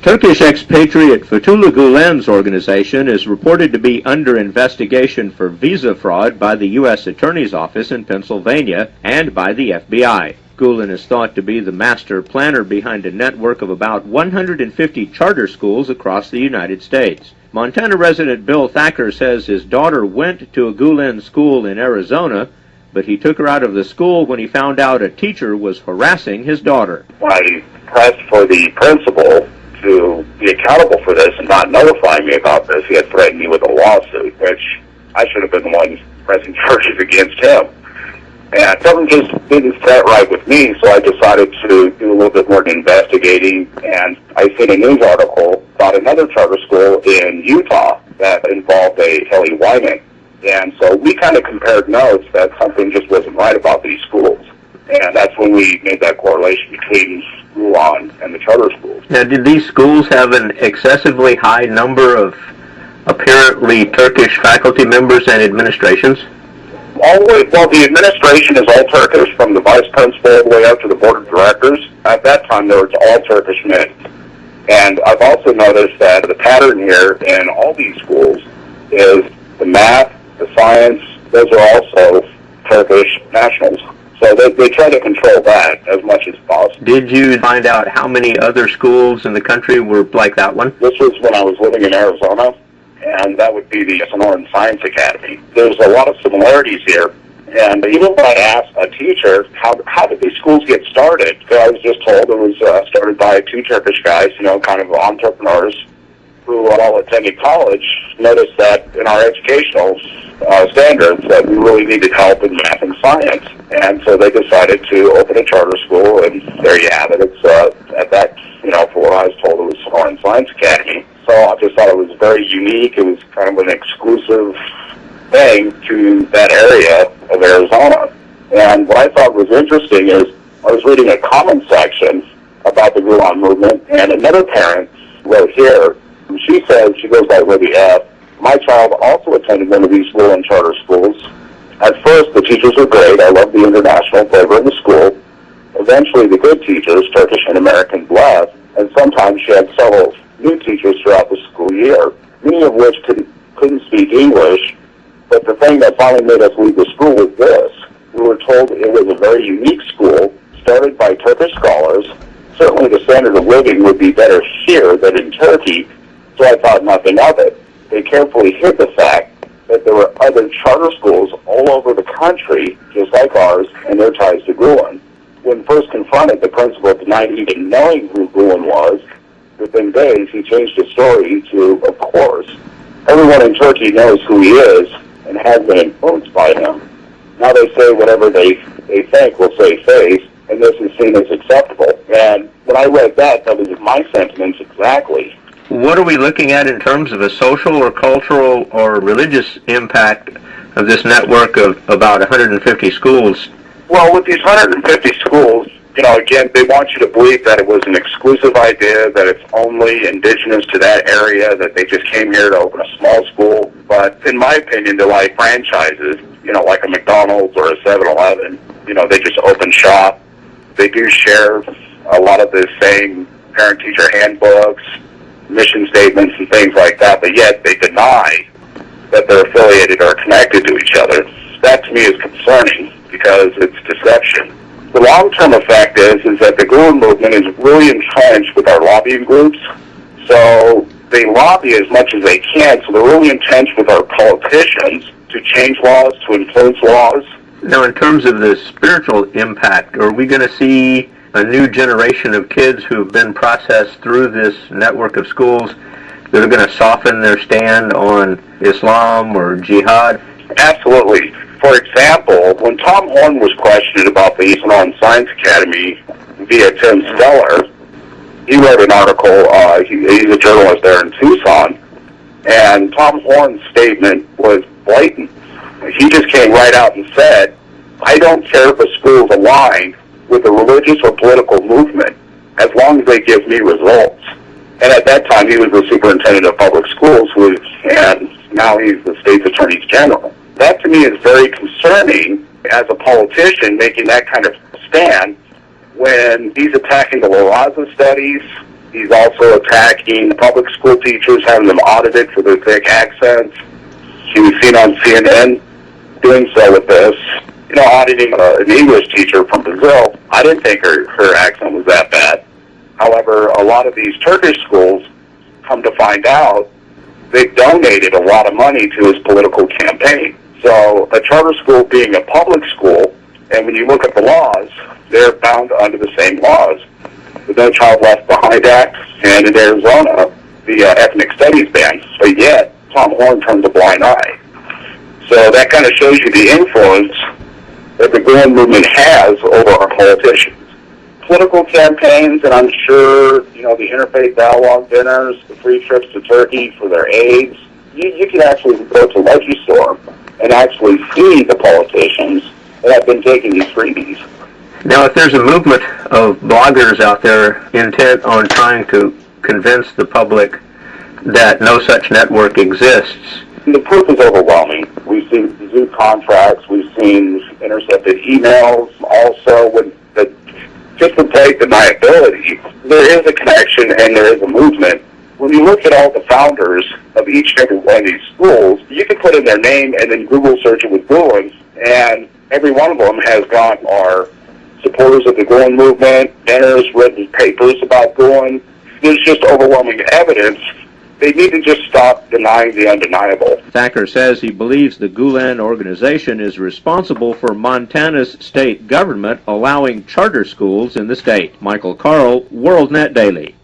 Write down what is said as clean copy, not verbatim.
Turkish expatriate Fethullah Gulen's organization is reported to be under investigation for visa fraud by the U.S. Attorney's Office in Pennsylvania and by the FBI. Gulen is thought to be the master planner behind a network of about 150 charter schools across the United States. Montana resident Bill Thacker says his daughter went to a Gulen school in Arizona, but he took her out of the school when he found out a teacher was harassing his daughter. I pressed for the principal to be accountable for this and not notify me about this. He had threatened me with a lawsuit, which I should have been the one pressing charges against him. And something just didn't set right with me, so I decided to do a little bit more investigating, and I seen a news article about another charter school in Utah that involved a Kelly Wyman. And so we kind of compared notes that something just wasn't right about these schools. And that's when we made that correlation between Gulen and the charter schools. Now, did these schools have an excessively high number of apparently Turkish faculty members and administrations? Well, the administration is all Turkish, from the vice principal all the way up to the board of directors. At that time, there was all Turkish men. And I've also noticed that the pattern here in all these schools is the math, the science, those are also Turkish nationals. So they try to control that as much as possible. Did you find out how many other schools in the country were like that one? This was when I was living in Arizona, and that would be the Sonoran Science Academy. There's a lot of similarities here. And even when I asked a teacher, how did these schools get started? I was just told it was started by two Turkish guys, kind of entrepreneurs, who, while attending college, noticed that in our educational standards that we really needed help in math and science. And so they decided to open a charter school, and there you have it. It's at that, for what I was told, it was Sonoran Science Academy. So I just thought it was very unique. It was kind of an exclusive thing to that area of Arizona. And what I thought was interesting is I was reading a comment section about the Gulen movement, and another parent wrote here. She says, she goes by Libby F., my child also attended one of these Gulen charter schools. At first, the teachers were great. I loved the international flavor of the school. Eventually, the good teachers, Turkish and American, left, and sometimes she had several new teachers throughout the school year, many of which couldn't speak English. But the thing that finally made us leave the school was this. We were told it was a very unique school, started by Turkish scholars. Certainly the standard of living would be better here than in Turkey, so I thought nothing of it. They carefully hid the fact that there were other charter schools all over the country, just like ours, and their ties to Gulen. When first confronted, the principal denied even knowing who Gulen was. Within days, he changed his story to, of course, everyone in Turkey knows who he is and has been influenced by him. Now they say whatever they think will save face, and this is seen as acceptable. And when I read that was my sentiments exactly. What are we looking at in terms of a social or cultural or religious impact of this network of about 150 schools? Well, with these 150 schools, again, they want you to believe that it was an exclusive idea, that it's only indigenous to that area, that they just came here to open a small school. But in my opinion, they're like franchises, like a McDonald's or a 7-Eleven. They just open shop. They do share a lot of the same parent-teacher handbooks, mission statements, and things like that, but yet they deny that they're affiliated or connected to each other. That to me is concerning because it's deception. The long-term effect is that the Gulen movement is really entrenched with our lobbying groups. So they lobby as much as they can, so they're really entrenched with our politicians to change laws, to influence laws. Now, in terms of the spiritual impact, are we going to see a new generation of kids who have been processed through this network of schools that are going to soften their stand on Islam or jihad? Absolutely. For example, when Tom Horn was questioned about the Sonoran Science Academy via Tim Steller, he wrote an article. He's a journalist there in Tucson, and Tom Horn's statement was blatant. He just came right out and said, I don't care if a school's aligned with a religious or political movement as long as they give me results. And at that time, he was the superintendent of public schools, and now he's the state's attorney general. That to me is very concerning as a politician making that kind of stand when he's attacking the La Raza studies, He's also attacking public school teachers, having them audited for their thick accents. He was seen on CNN doing so with this. You know, auditing an English teacher from Brazil. I didn't think her accent was that bad. However, a lot of these Turkish schools, come to find out, they donated a lot of money to his political campaign. So a charter school being a public school, and when you look at the laws, they're bound under the same laws. The No Child Left Behind Act, and in Arizona, the ethnic studies ban. But yet, Tom Horn turns a blind eye. So that kind of shows you the influence that the Gulen movement has over our politicians. Political campaigns, and I'm sure, you know, the interfaith dialogue dinners, the free trips to Turkey for their aides, you can actually go to Legistorm and actually see the politicians that have been taking these freebies. Now, if there's a movement of bloggers out there intent on trying to convince the public that no such network exists, the proof is overwhelming. We've seen Zoo contracts, we've seen intercepted emails, also with the just to take deniability, there is a connection and there is a movement. When you look at all the founders of each and every one of these schools, you can put in their name and then Google search it with Gulen, and every one of them has gone are supporters of the Gulen movement, dinners, written papers about Gulen. There's just overwhelming evidence. They need to just stop denying the undeniable. Thacker says he believes the Gulen organization is responsible for Montana's state government allowing charter schools in the state. Michael Carl, WorldNet Daily.